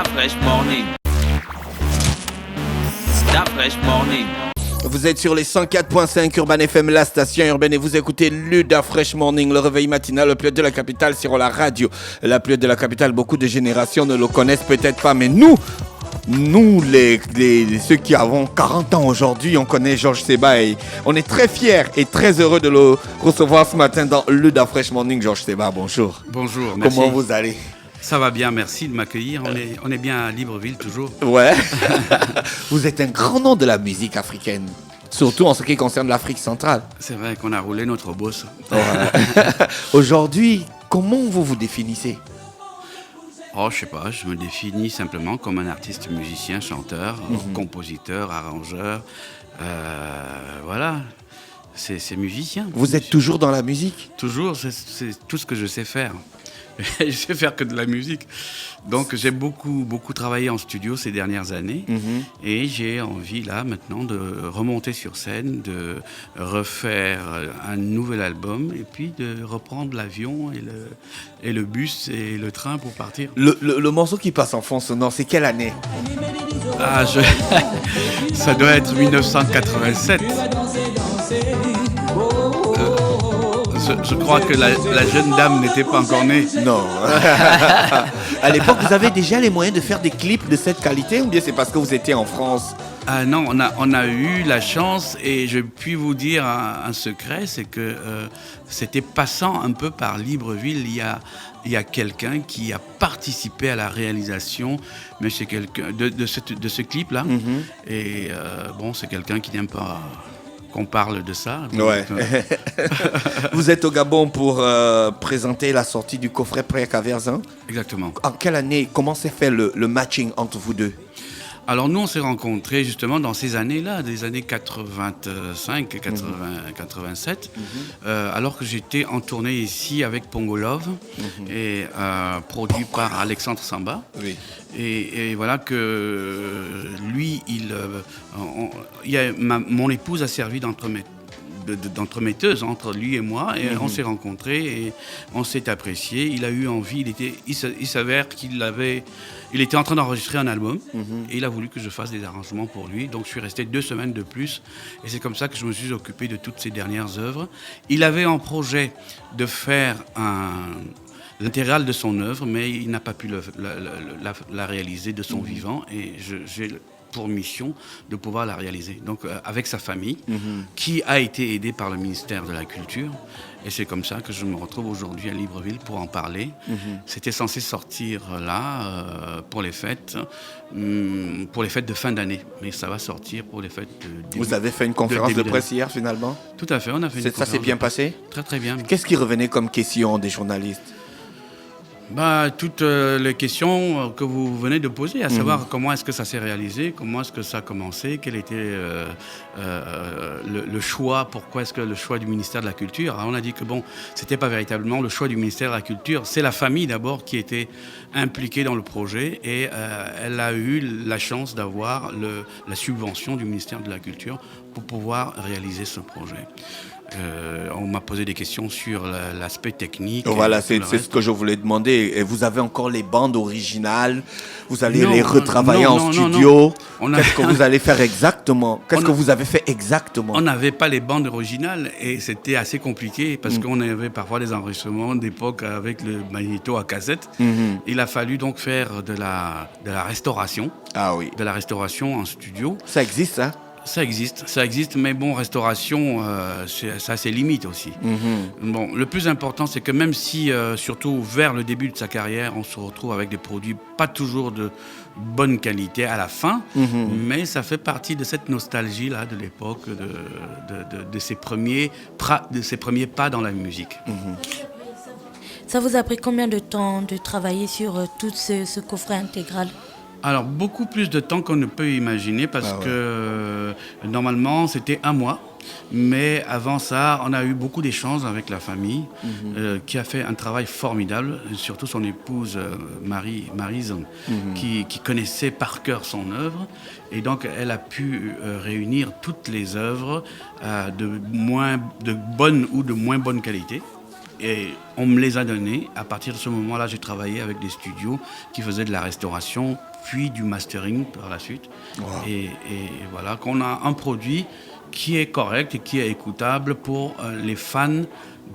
Fresh Morning. Fresh Morning. Vous êtes sur les 104.5 Urban FM, la station urbaine, et vous écoutez Luda Fresh Morning, le réveil matinal, le plus de la capitale sur la radio. La plus de la capitale, beaucoup de générations ne le connaissent peut-être pas, mais nous, ceux qui avons 40 ans aujourd'hui, on connaît Georges Seba et on est très fiers et très heureux de le recevoir ce matin dans Luda Fresh Morning. Georges Seba, bonjour. Bonjour, merci. Comment vous allez? Ça va bien, merci de m'accueillir. On est bien à Libreville toujours. Ouais. Vous êtes un grand nom de la musique africaine, surtout en ce qui concerne l'Afrique centrale. C'est vrai qu'on a roulé notre boss. Ouais. Aujourd'hui, comment vous vous définissez? Oh, je sais pas, je me définis simplement comme un artiste musicien, chanteur, compositeur, arrangeur. Voilà, c'est musicien. Vous êtes toujours dans la musique? Toujours, c'est tout ce que je sais faire. Je sais faire que de la musique. Donc j'ai beaucoup travaillé en studio ces dernières années et j'ai envie là maintenant de remonter sur scène, de refaire un nouvel album et puis de reprendre l'avion et le bus et le train pour partir. Le morceau qui passe en fond sonore, c'est quelle année? Ça doit être 1987. Je crois que la jeune dame n'était pas encore née. Non. À l'époque, vous avez déjà les moyens de faire des clips de cette qualité ou bien c'est parce que vous étiez en France? Ah non, on a eu la chance et je puis vous dire un secret, c'est que c'était passant un peu par Libreville. Il y a quelqu'un qui a participé à la réalisation mais c'est quelqu'un de ce clip-là. Et bon, c'est quelqu'un qui n'aime pas qu'on parle de ça. Donc, ouais. Vous êtes au Gabon pour présenter la sortie du coffret Prêt Caverzin. Exactement. En quelle année, comment s'est fait le matching entre vous deux? Alors nous, on s'est rencontrés justement dans ces années-là, des années 85, 87, alors que j'étais en tournée ici avec Pongo Love, et produit par Alexandre Samba. Oui. Et voilà que lui, mon épouse a servi d'entremetteuse entre lui et moi, et on s'est rencontrés et on s'est appréciés. Il a eu envie, il s'avère il était en train d'enregistrer un album et il a voulu que je fasse des arrangements pour lui. Donc je suis resté 2 semaines de plus et c'est comme ça que je me suis occupé de toutes ses dernières œuvres. Il avait en projet de faire l'intégrale de son œuvre, mais il n'a pas pu la réaliser de son vivant et j'ai pour mission de pouvoir la réaliser. Donc avec sa famille, qui a été aidée par le ministère de la Culture. Et c'est comme ça que je me retrouve aujourd'hui à Libreville pour en parler. C'était censé sortir là pour les fêtes de fin d'année. Mais ça va sortir pour les fêtes de début. Vous avez fait une conférence de presse hier finalement? Tout à fait, on a fait une conférence. Ça s'est bien passé? Très très bien. Qu'est-ce qui revenait comme question des journalistes? Toutes les questions que vous venez de poser, à savoir comment est-ce que ça s'est réalisé, comment est-ce que ça a commencé, quel était le choix, pourquoi est-ce que le choix du ministère de la Culture. Alors on a dit que c'était pas véritablement le choix du ministère de la Culture, c'est la famille d'abord qui était impliquée dans le projet et elle a eu la chance d'avoir la subvention du ministère de la Culture pour pouvoir réaliser ce projet. On m'a posé des questions sur l'aspect technique. Voilà, c'est ce que je voulais demander. Et vous avez encore les bandes originales? Vous allez les retravailler en studio? Qu'est-ce que vous allez faire exactement? Qu'est-ce que vous avez fait exactement? On n'avait pas les bandes originales et c'était assez compliqué parce qu'on avait parfois des enregistrements d'époque avec le magnéto à cassette. Il a fallu donc faire de la restauration. Ah oui. De la restauration en studio. Ça existe, ça? Ça existe, mais restauration, ça a ses limites aussi. Le plus important, c'est que même si, surtout vers le début de sa carrière, on se retrouve avec des produits pas toujours de bonne qualité à la fin, mais ça fait partie de cette nostalgie-là de l'époque, de ses premiers pas dans la musique. Ça vous a pris combien de temps de travailler sur tout ce coffret intégral? Alors, beaucoup plus de temps qu'on ne peut imaginer parce que normalement, c'était 1 mois. Mais avant ça, on a eu beaucoup d'échanges avec la famille qui a fait un travail formidable, surtout son épouse Maryse, qui connaissait par cœur son œuvre. Et donc, elle a pu réunir toutes les œuvres de bonne ou de moins bonne qualité. Et on me les a donnés. À partir de ce moment-là, j'ai travaillé avec des studios qui faisaient de la restauration, puis du mastering par la suite. Wow. Et voilà, qu'on a un produit qui est correct et qui est écoutable pour les fans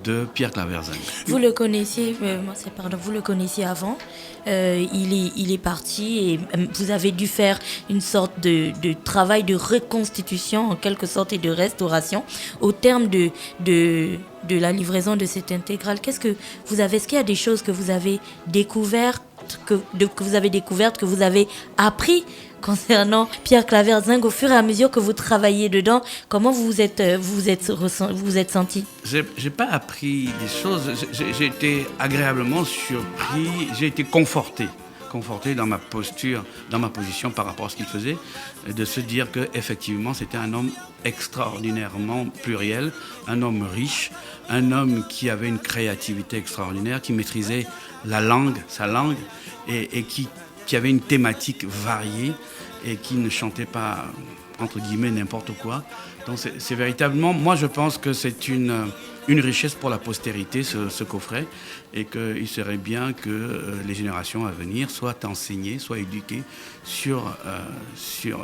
de Pierre Claver-Zinc. Vous le connaissiez, vous le connaissiez avant. Il est parti et vous avez dû faire une sorte de travail de reconstitution en quelque sorte et de restauration au terme de la livraison de cette intégrale. Est-ce qu'il y a des choses que vous avez découvertes, que vous avez appris concernant Pierre Claver-Zinc au fur et à mesure que vous travaillez dedans? Comment vous êtes senti? J'ai pas appris des choses, j'ai été agréablement surpris, j'ai été conforté dans ma posture, dans ma position par rapport à ce qu'il faisait, de se dire qu'effectivement c'était un homme extraordinairement pluriel, un homme riche, un homme qui avait une créativité extraordinaire, qui maîtrisait sa langue et qui avait une thématique variée et qui ne chantait pas, entre guillemets, n'importe quoi. Donc c'est véritablement, moi je pense que c'est une richesse pour la postérité, ce coffret, et qu'il serait bien que les générations à venir soient enseignées, soient éduquées sur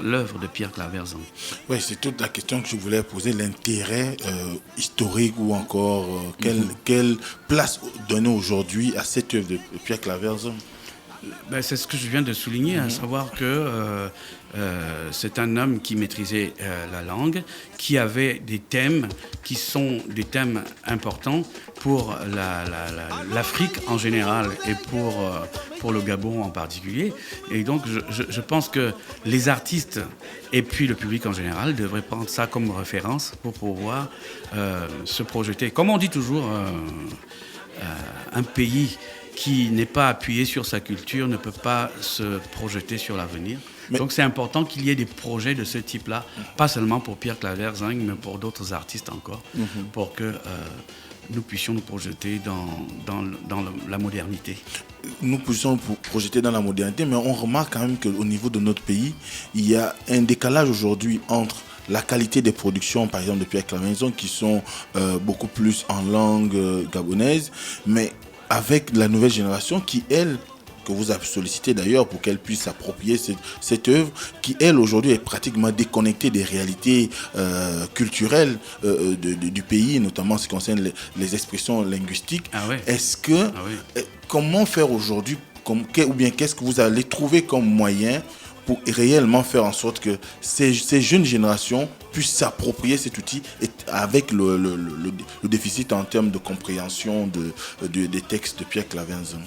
l'œuvre de Pierre Claver-Zinc. Oui, c'est toute la question que je voulais poser, l'intérêt historique ou encore quelle place donner aujourd'hui à cette œuvre de Pierre Claver-Zinc. Ben, c'est ce que je viens de souligner, à savoir que c'est un homme qui maîtrisait la langue, qui avait des thèmes qui sont des thèmes importants pour l'Afrique en général et pour le Gabon en particulier. Et donc je pense que les artistes et puis le public en général devraient prendre ça comme référence pour pouvoir se projeter. Comme on dit toujours, un pays qui n'est pas appuyé sur sa culture ne peut pas se projeter sur l'avenir. Donc c'est important qu'il y ait des projets de ce type-là, pas seulement pour Pierre Claver-Zinc, mais pour d'autres artistes encore, pour que nous puissions nous projeter dans la modernité. Nous puissions nous projeter dans la modernité, mais on remarque quand même qu'au niveau de notre pays, il y a un décalage aujourd'hui entre la qualité des productions, par exemple de Pierre Claver-Zinc, qui sont beaucoup plus en langue gabonaise, mais avec la nouvelle génération qui, elle, que vous avez sollicité d'ailleurs pour qu'elle puisse s'approprier cette œuvre, qui, elle, aujourd'hui est pratiquement déconnectée des réalités culturelles du pays, notamment en ce qui concerne les expressions linguistiques. Ah ouais. Est-ce que, comment faire aujourd'hui, ou bien qu'est-ce que vous allez trouver comme moyen pour réellement faire en sorte que ces jeunes générations puissent s'approprier cet outil et avec le déficit en termes de compréhension des textes de Pierre Claver-Zinc?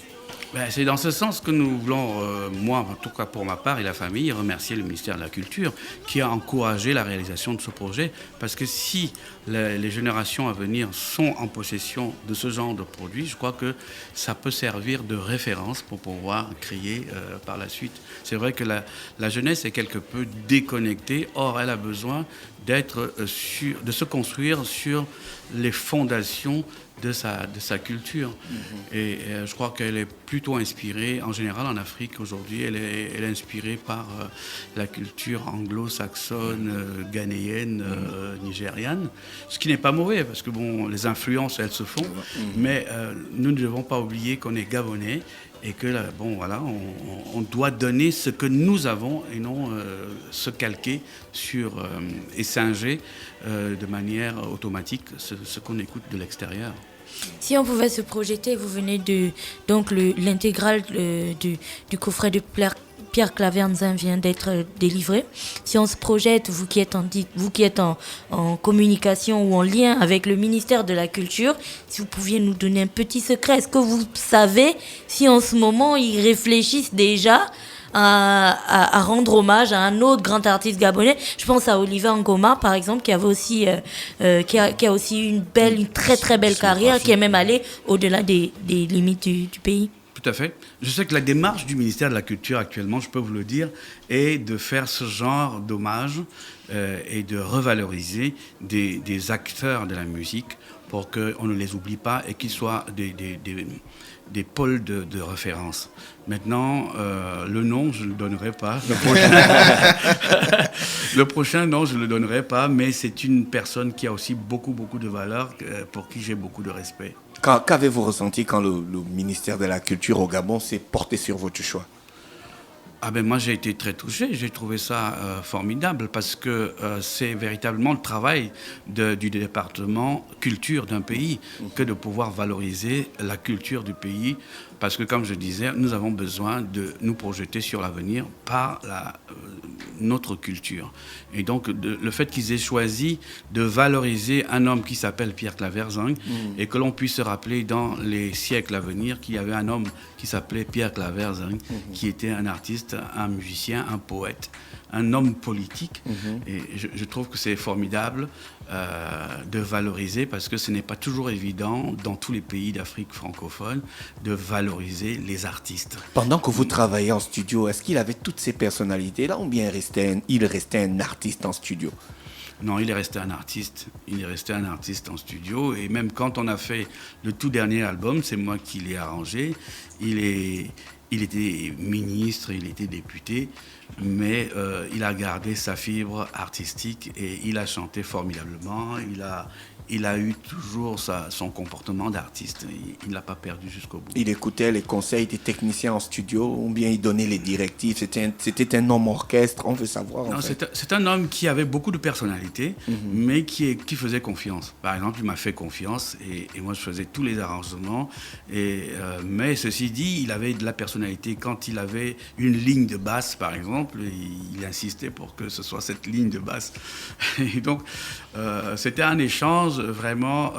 Ben, c'est dans ce sens que nous voulons, moi en tout cas pour ma part et la famille, remercier le ministère de la Culture qui a encouragé la réalisation de ce projet, parce que si les générations à venir sont en possession de ce genre de produit, je crois que ça peut servir de référence pour pouvoir créer par la suite. C'est vrai que la jeunesse est quelque peu déconnectée, or elle a besoin de se construire sur les fondations de sa culture. Et je crois qu'elle est plutôt inspirée, en général en Afrique aujourd'hui, elle est inspirée par la culture anglo-saxonne, ghanéenne, nigériane, ce qui n'est pas mauvais, parce que bon, les influences, elles se font, mais nous ne devons pas oublier qu'on est gabonais et que bon, voilà, on doit donner ce que nous avons et non se calquer sur et singer de manière automatique ce qu'on écoute de l'extérieur. Si on pouvait se projeter, vous venez donc l'intégrale du coffret de Pierre Claver-Zinc vient d'être délivré. Si on se projette, vous qui êtes en communication ou en lien avec le ministère de la Culture, si vous pouviez nous donner un petit secret, est-ce que vous savez si en ce moment ils réfléchissent déjà à rendre hommage à un autre grand artiste gabonais? Je pense à Oliver Ngoma, par exemple, qui avait aussi qui a aussi une très très belle carrière, qui est même allé au-delà des limites du pays. Tout à fait. Je sais que la démarche du ministère de la Culture actuellement, je peux vous le dire, est de faire ce genre d'hommage et de revaloriser des acteurs de la musique pour qu'on ne les oublie pas et qu'ils soient des pôles de référence. Maintenant, le nom, je ne le donnerai pas. Le prochain, non, je ne le donnerai pas, mais c'est une personne qui a aussi beaucoup, beaucoup de valeur, pour qui j'ai beaucoup de respect. Qu'avez-vous ressenti quand le ministère de la Culture au Gabon s'est porté sur votre choix? Ah ben moi j'ai été très touché, j'ai trouvé ça formidable parce que c'est véritablement le travail du département culture d'un pays que de pouvoir valoriser la culture du pays parce que comme je disais, nous avons besoin de nous projeter sur l'avenir par notre culture. Et donc le fait qu'ils aient choisi de valoriser un homme qui s'appelle Pierre Claver Zang et que l'on puisse se rappeler dans les siècles à venir qu'il y avait un homme qui s'appelait Pierre Claver Zang qui était un artiste, un musicien, un poète, un homme politique. Et je trouve que c'est formidable de valoriser parce que ce n'est pas toujours évident dans tous les pays d'Afrique francophone de valoriser les artistes. Pendant que vous travaillez en studio, est-ce qu'il avait toutes ces personnalités-là ou bien il restait un artiste en studio? Non, il est resté un artiste. Il est resté un artiste en studio. Et même quand on a fait le tout dernier album, c'est moi qui l'ai arrangé. Il était ministre, il était député, mais il a gardé sa fibre artistique et il a chanté formidablement. Il a eu toujours son comportement d'artiste. Il ne l'a pas perdu jusqu'au bout. Il écoutait les conseils des techniciens en studio ou bien il donnait les directives? C'était un homme orchestre, on veut savoir. Non, c'est un homme qui avait beaucoup de personnalité, mais qui faisait confiance. Par exemple, il m'a fait confiance et moi je faisais tous les arrangements. Mais ceci dit, il avait de la personnalité. Quand il avait une ligne de basse, par exemple, il insistait pour que ce soit cette ligne de basse. Et donc, c'était un échange vraiment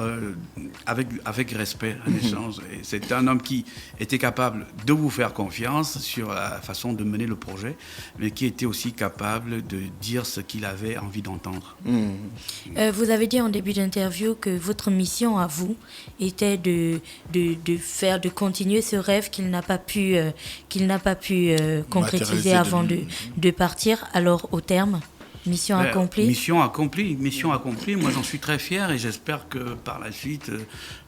avec respect, un échange. Et c'était un homme qui était capable de vous faire confiance sur la façon de mener le projet, mais qui était aussi capable de dire ce qu'il avait envie d'entendre. Vous avez dit en début d'interview que votre mission à vous était de continuer ce rêve qu'il n'a pas pu concrétiser avant de partir. Alors au terme, mission accomplie. Mission accomplie. Moi, j'en suis très fier et j'espère que par la suite,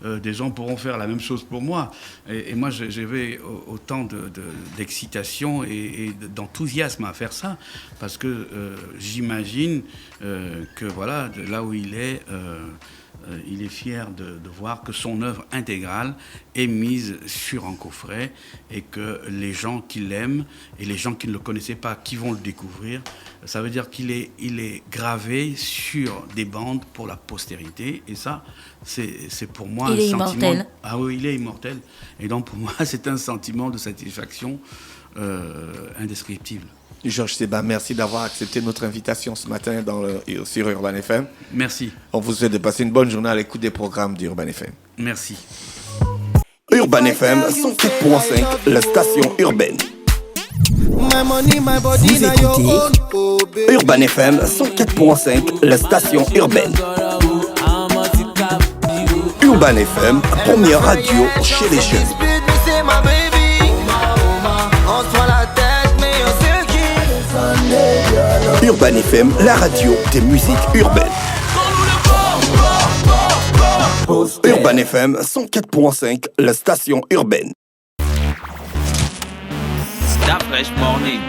des gens pourront faire la même chose pour moi. Et moi, j'avais autant d'excitation et d'enthousiasme à faire ça parce que j'imagine que voilà, de là où il est fier de voir que son œuvre intégrale est mise sur un coffret et que les gens qui l'aiment et les gens qui ne le connaissaient pas, qui vont le découvrir, ça veut dire qu'il est gravé sur des bandes pour la postérité. Et ça, c'est pour moi un sentiment... Immortel. Ah oui, il est immortel. Et donc pour moi, c'est un sentiment de satisfaction indescriptible. Georges Seba, merci d'avoir accepté notre invitation ce matin sur Urban FM. Merci. On vous souhaite de passer une bonne journée à l'écoute des programmes d'Urban FM. Merci. Urban FM 104.5, la station urbaine. Vous écoutez Urban FM 104.5, la station urbaine. Urban FM, première radio chez les jeunes. Urban FM, la radio des musiques urbaines. Urban FM 104.5, la station urbaine. Stop Fresh Morning.